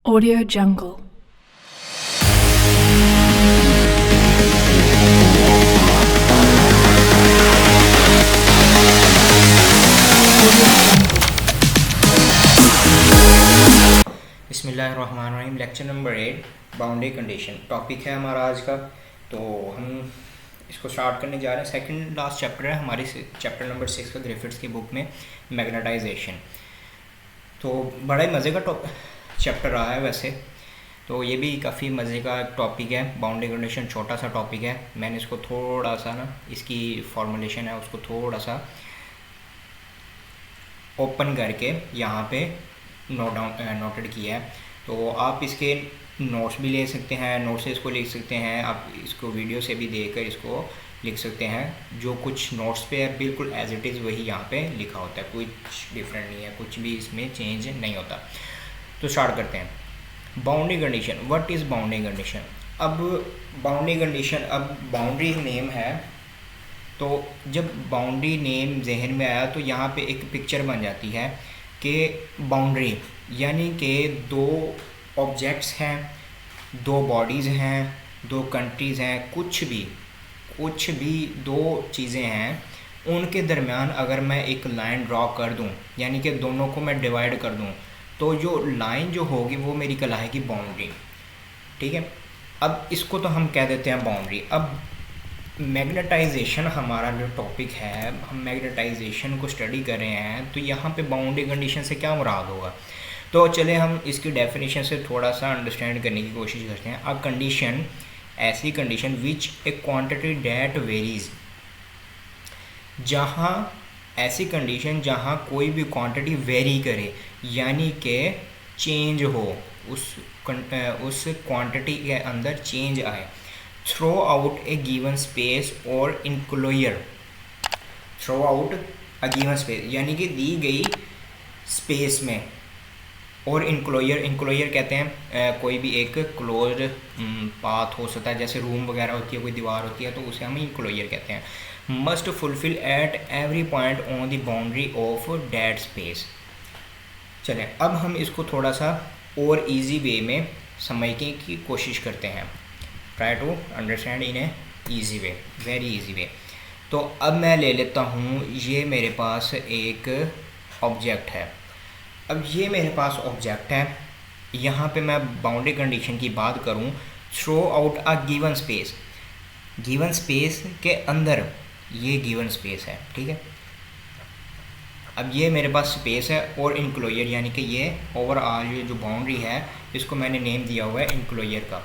Audio Jungle. बिस्मिल्लाहिर्रहमानिर्रहीम। Lecture number 8 boundary condition topic है हमारा आज का। तो हम इसको स्टार्ट करने जा रहे हैं। सेकंड लास्ट चैप्टर है हमारी चैप्टर नंबर 6 का ग्रिफिथ्स की बुक में, मैग्नेटाइजेशन। तो बड़ा ही मज़े का चैप्टर रहा है वैसे। तो ये भी काफ़ी मज़े का टॉपिक है। बाउंड्री कंडीशन छोटा सा टॉपिक है। मैंने इसको थोड़ा सा ना, इसकी फॉर्मुलेशन है उसको थोड़ा सा ओपन करके यहाँ पे नोटेड किया है। तो आप इसके नोट्स भी ले सकते हैं, नोट से इसको लिख सकते हैं, आप इसको वीडियो से भी देखकर इसको लिख सकते हैं। जो कुछ नोट्स पे है बिल्कुल एज इट इज़ वही यहाँ पे लिखा होता है, कुछ डिफरेंट नहीं है, कुछ भी इसमें चेंज नहीं होता। तो स्टार्ट करते हैं। Boundary condition, what is boundary condition. अब बाउंड्री कंडीशन, अब बाउंड्री नेम है। तो जब बाउंड्री नेम जहन में आया तो यहाँ पे एक पिक्चर बन जाती है कि बाउंड्री यानी कि दो ऑब्जेक्ट्स हैं, दो बॉडीज़ हैं, दो कंट्रीज़ हैं, कुछ भी दो चीज़ें हैं, उनके दरमियान अगर मैं एक लाइन ड्रॉ कर दूं, यानी कि दोनों को मैं डिवाइड कर दूं, तो जो लाइन जो होगी वो मेरी कहलाएगी बाउंड्री। ठीक है, अब इसको तो हम कह देते हैं बाउंड्री। अब मैग्नेटाइजेशन हमारा जो टॉपिक है, हम मैग्नेटाइजेशन को स्टडी कर रहे हैं, तो यहाँ पे बाउंड्री कंडीशन से क्या मुराद होगा। तो चले हम इसकी डेफिनेशन से थोड़ा सा अंडरस्टैंड करने की कोशिश करते हैं। अ कंडीशन, ऐसी condition which A quantity that varies, जहाँ ऐसी कंडीशन जहाँ कोई भी क्वांटिटी वेरी करे, यानी कि चेंज हो, उस क्वांटिटी के अंदर चेंज आए। Throughout a given space और इनक्लोयर, throughout a given space यानी कि दी गई स्पेस में, और इंक्लोयर कहते हैं कोई भी एक क्लोज्ड पाथ हो सकता है, जैसे रूम वगैरह होती है, कोई दीवार होती है, तो उसे हम इंक्लोयर कहते हैं। Must fulfil at every point on the boundary of that space. चलें अब हम इसको थोड़ा सा और इजी वे में समझने की कोशिश करते हैं। Try to understand in a easy way, very easy way. तो अब मैं ले लेता हूँ, ये मेरे पास एक ऑब्जेक्ट है। अब ये मेरे पास ऑब्जेक्ट है, यहाँ पे मैं बाउंड्री कंडीशन की बात करूँ, throughout a given space, given space के अंदर ये गिवन स्पेस है। ठीक है, अब ये मेरे पास स्पेस है, और इंक्लोयर यानी कि ये ओवरऑल ये जो बाउंड्री है, इसको मैंने नेम दिया हुआ है इंक्लोयर का।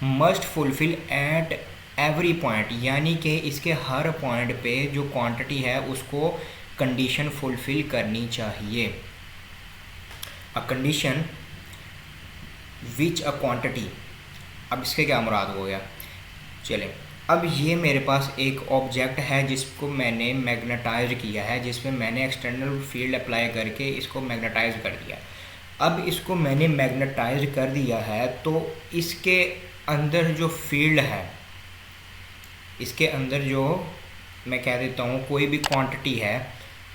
Must fulfil at every point, यानी कि इसके हर पॉइंट पे जो क्वांटिटी है उसको कंडीशन फुलफिल करनी चाहिए। A condition which a quantity, अब इसके क्या मुराद हो गया। चलें अब ये मेरे पास एक ऑब्जेक्ट है जिसको मैंने मैग्नेटाइज किया है, जिसमें मैंने एक्सटर्नल फील्ड अप्लाई करके इसको मैग्नेटाइज कर दिया। अब इसको मैंने मैग्नेटाइज कर दिया है, तो इसके अंदर जो फील्ड है, इसके अंदर जो मैं कह देता हूँ कोई भी क्वांटिटी है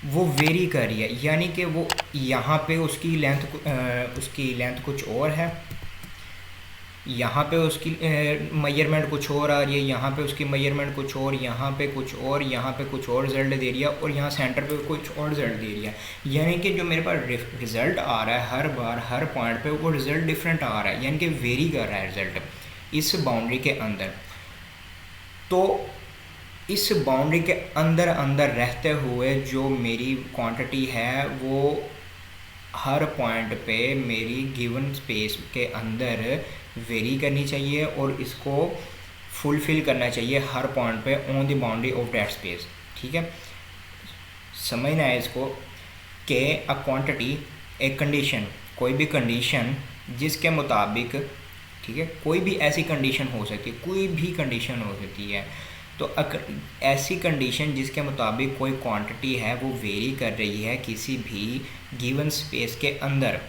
वो वेरी कर रही है, यानी कि वो यहाँ पे उसकी लेंथ कुछ और है, यहाँ पे उसकी मेजरमेंट कुछ और आ रही है, यहाँ पे उसकी मेजरमेंट कुछ और, यहाँ पे कुछ और, यहाँ पे कुछ और रिज़ल्ट दे रही है, और यहाँ सेंटर पे कुछ और रिज़ल्ट दे रही है। यानी कि जो मेरे पास रिज़ल्ट आ रहा है हर बार हर पॉइंट पे वो रिज़ल्ट डिफरेंट आ रहा है, यानी कि वेरी कर रहा है रिज़ल्ट इस बाउंड्री के अंदर। तो इस बाउंड्री के अंदर रहते हुए जो मेरी क्वांटिटी है वो हर पॉइंट पे मेरी गिवन स्पेस के अंदर वेरी करनी चाहिए, और इसको फुलफिल करना चाहिए हर पॉइंट पे on the boundary of that space. ठीक है, समझना है इसको कि अ क्वांटिटी, एक कंडीशन, कोई भी कंडीशन जिसके मुताबिक, ठीक है, कोई भी ऐसी कंडीशन हो सकती है, कोई भी कंडीशन हो सकती है। तो ऐसी कंडीशन जिसके मुताबिक कोई क्वांटिटी है वो वेरी कर रही है किसी भी गिवन स्पेस के अंदर,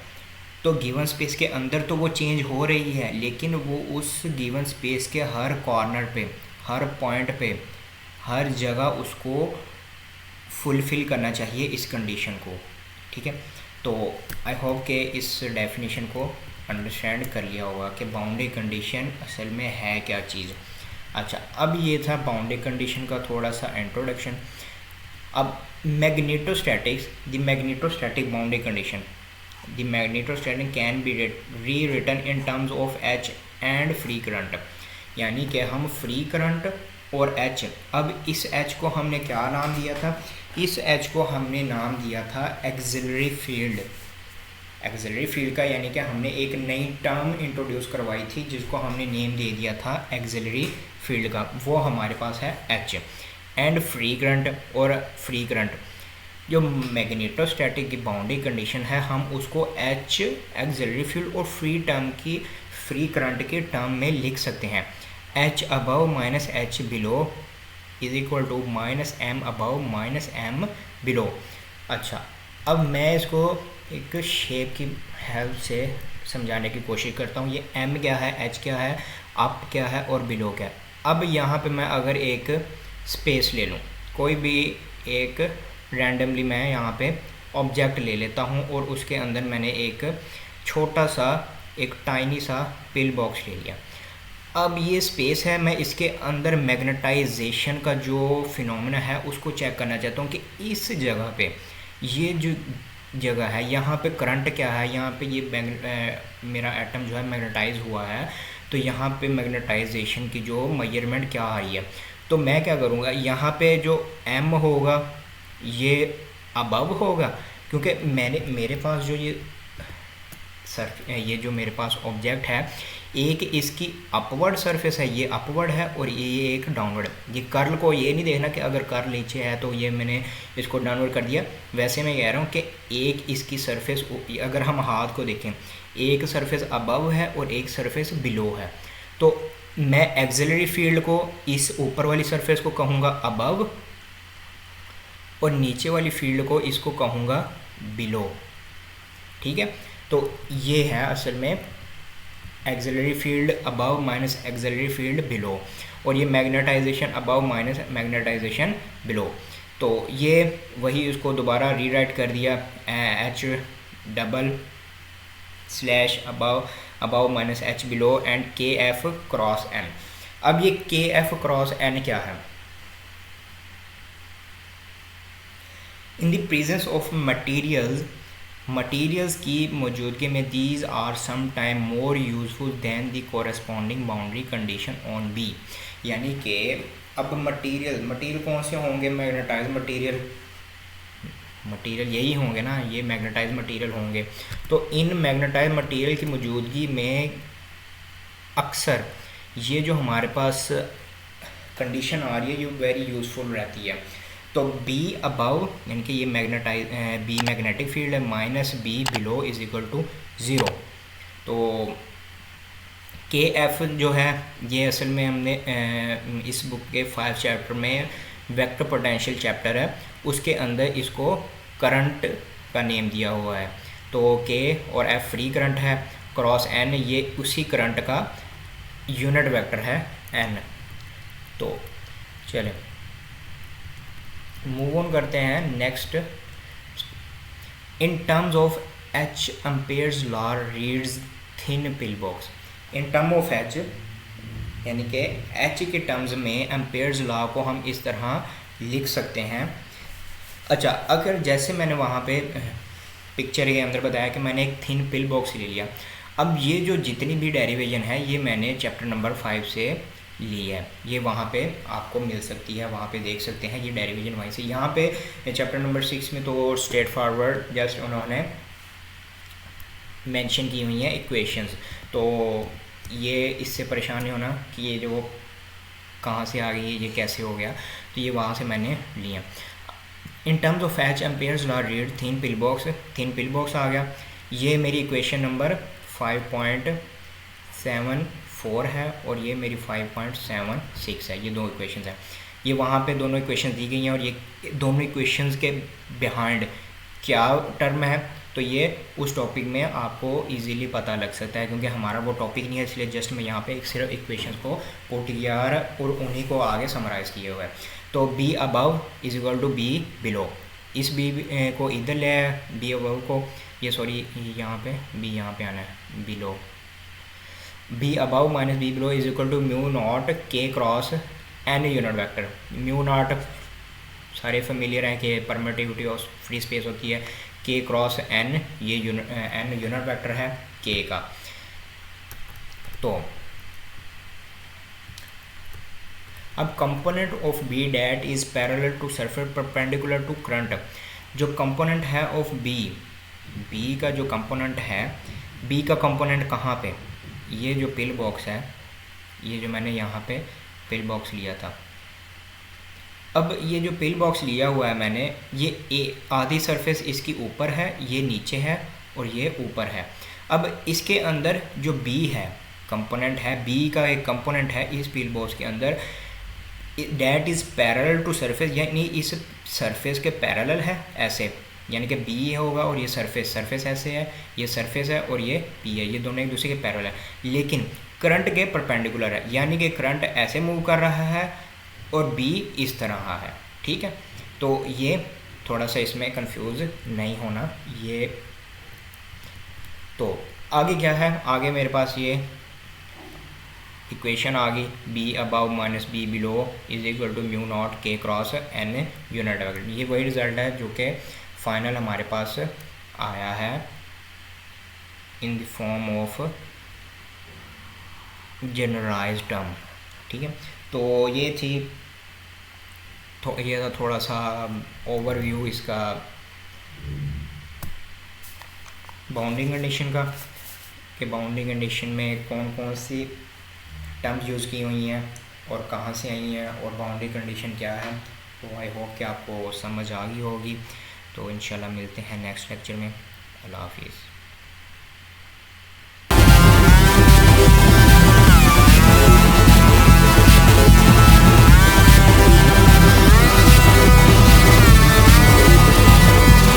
तो गिवन स्पेस के अंदर तो वो चेंज हो रही है, लेकिन वो उस गिवन स्पेस के हर कॉर्नर पे, हर पॉइंट पे, हर जगह उसको फुलफ़िल करना चाहिए इस कंडीशन को। ठीक है, तो आई होप कि इस डेफिनेशन को अंडरस्टैंड कर लिया होगा कि बाउंड्री कंडीशन असल में है क्या चीज़। अच्छा, अब ये था बाउंड्री कंडीशन का थोड़ा सा इंट्रोडक्शन। अब magnetostatics, the magnetostatic boundary condition, the magnetostatic can be rewritten in terms of H and free current, यानी कि हम फ्री करंट और एच, अब इस एच को हमने क्या नाम दिया था, इस एच को हमने नाम दिया था एक्सिलरी फील्ड। एक्सिलरी फील्ड का यानी कि हमने एक नई टर्म इंट्रोड्यूस करवाई थी जिसको हमने नेम दे दिया था एक्सिलरी फील्ड का, वो हमारे पास है एच। एंड फ्री करंट, और फ्री करंट जो मैग्नेटोस्टैटिक की बाउंड्री कंडीशन है हम उसको एच एक्सिलरी फील्ड और फ्री टर्म की, फ्री करंट के टर्म में लिख सकते हैं। H above minus H below is equal to minus M above minus M below. अच्छा, अब मैं इसको एक शेप की हेल्प से समझाने की कोशिश करता हूँ। ये एम क्या है, एच क्या है, अप क्या है और बिलो क्या है। अब यहाँ पे मैं अगर एक स्पेस ले लूँ, कोई भी एक रैंडमली मैं यहाँ पे ऑब्जेक्ट ले लेता हूँ और उसके अंदर मैंने एक छोटा सा, एक टाइनी सा पिल बॉक्स ले लिया। अब ये स्पेस है, मैं इसके अंदर मैग्नेटाइजेशन का जो फिनोमेना है उसको चेक करना चाहता हूँ कि इस जगह पे, ये जो जगह है यहाँ पे करंट क्या है, यहाँ पे ये मेरा एटम जो है मैग्नेटाइज हुआ है, तो यहाँ पे मैग्नेटाइजेशन की जो मेजरमेंट क्या आ रही है। तो मैं क्या करूँगा, यहाँ पे जो एम होगा ये अबव होगा, क्योंकि मेरे पास जो ये जो मेरे पास ऑब्जेक्ट है, एक इसकी अपवर्ड सरफेस है, ये अपवर्ड है और ये एक डाउनवर्ड। ये कर्ल को ये नहीं देखना कि अगर कर्ल नीचे है तो ये मैंने इसको डाउनवर्ड कर दिया। वैसे मैं कह रहा हूँ कि एक इसकी सरफेस, अगर हम हाथ को देखें, एक सरफेस अबव है और एक सरफेस बिलो है, तो मैं एक्सिलरी फील्ड को इस ऊपर वाली सरफेस को कहूँगा अबव और नीचे वाली फील्ड को इसको कहूँगा बिलो। ठीक है, तो ये है असल में auxiliary field above minus auxiliary field below, और ये magnetisation above minus magnetisation below. तो ये वही उसको दोबारा रीराइट कर दिया, H double slash above minus H below and K F cross N. अब ये के एफ क्रॉस एन क्या है? In the presence of materials की मौजूदगी में these are some time more useful than the corresponding boundary condition on B. यानी कि अब मटीरियल कौन से होंगे? मैग्नेटाइज मटीरियल यही होंगे ना, ये मैग्नेटाइज मटीरियल होंगे। तो इन मैग्नेटाइज मटीरियल की मौजूदगी में अक्सर ये जो हमारे पास कंडीशन आ रही है ये वेरी यूज़फुल रहती है। तो बी अबव यानी कि ये बी मैग्नेटिक फील्ड है, minus B below is equal to zero. तो के एफ जो है ये असल में हमने इस बुक के 5 चैप्टर में वेक्टर पोटेंशियल चैप्टर है, उसके अंदर इसको करंट का नेम दिया हुआ है। तो के और एफ फ्री करंट है, क्रॉस एन ये उसी करंट का यूनिट वेक्टर है एन। तो चलें मूव ऑन करते हैं next. In terms of H Ampere's law reads thin pill box. In term of H यानी कि एच के टर्म्स में एम्पेयर्स लॉ को हम इस तरह लिख सकते हैं। अच्छा, अगर जैसे मैंने वहाँ पे पिक्चर के अंदर बताया कि मैंने एक थिन पिल बॉक्स ले लिया, अब ये जो जितनी भी डेरिवेशन है ये मैंने चैप्टर नंबर 5 से ली है, ये वहाँ पे आपको मिल सकती है, वहाँ पे देख सकते हैं ये डेरिवेशन वहीं से। यहाँ पे चैप्टर नंबर 6 में तो स्ट्रेट फॉरवर्ड जस्ट उन्होंने मेंशन की हुई हैं इक्वेशंस, तो ये इससे परेशान नहीं होना कि ये जो कहाँ से आ गई है, ये कैसे हो गया, तो ये वहाँ से मैंने लिया। In terms of H Ampere's law read thin pill box आ गया। ये मेरी इक्वेशन नंबर 5.74 है और ये मेरी 5.76 है, ये दो इक्वेशंस हैं। ये वहाँ पे दोनों इक्वेशंस दी गई हैं और ये दोनों इक्वेशंस के बिहाइंड क्या टर्म है, तो ये उस टॉपिक में आपको इजीली पता लग सकता है, क्योंकि हमारा वो टॉपिक नहीं है, इसलिए जस्ट मैं यहाँ पे सिर्फ इक्वेशंस को पुट किया और उन्हीं को आगे समराइज़ किया हुआ है। तो B above is equal to B below, इस बी को इधर ले आया, बी अबव को ये सॉरी यहाँ पे बी यहाँ पे आना है, below B above minus B below is equal to mu naught K cross N unit vector. Mu naught सारे फेमिलियर हैं कि परमिटिविटी ऑफ फ्री स्पेस होती है, के क्रॉस एन ये एन यूनिट वेक्टर है के का। तो अब component of B that is parallel to surface perpendicular to current, जो कंपोनेंट है ऑफ बी का जो कंपोनेंट है, बी का कंपोनेंट कहाँ पे, ये जो पिल बॉक्स है, ये जो मैंने यहाँ पे पिल बॉक्स लिया था, अब ये जो पिल बॉक्स लिया हुआ है मैंने, ये आधी सरफेस इसकी ऊपर है, ये नीचे है और ये ऊपर है। अब इसके अंदर जो बी है कंपोनेंट है, बी का एक कंपोनेंट है इस पिल बॉक्स के अंदर, that is parallel to surface, यानी इस सरफेस के पैरेलल है ऐसे, यानी कि बी होगा और ये सरफेस ऐसे है, ये सरफेस है और ये पी है, ये दोनों एक दूसरे के पैरेलल है, लेकिन करंट के परपेंडिकुलर है, यानी कि करंट ऐसे मूव कर रहा है और बी इस तरह है। ठीक है, तो ये थोड़ा सा इसमें कंफ्यूज नहीं होना। ये तो आगे क्या है, आगे मेरे पास ये इक्वेशन आ गई, B above minus B below is equal to mu naught K cross N unit vector. ये वही रिजल्ट है जो कि फाइनल हमारे पास आया है in the form of generalised term. ठीक है, तो ये थी तो ये था थोड़ा सा ओवरव्यू इसका बाउंडिंग कंडीशन का, कि बाउंडिंग कंडीशन में कौन कौन सी टर्म्स यूज़ की हुई हैं और कहाँ से आई हैं और बाउंड्री कंडीशन क्या है। तो आई होप कि आपको समझ आ गई होगी। तो इंशाल्लाह मिलते हैं नेक्स्ट लेक्चर में। अल्लाह हाफिज़।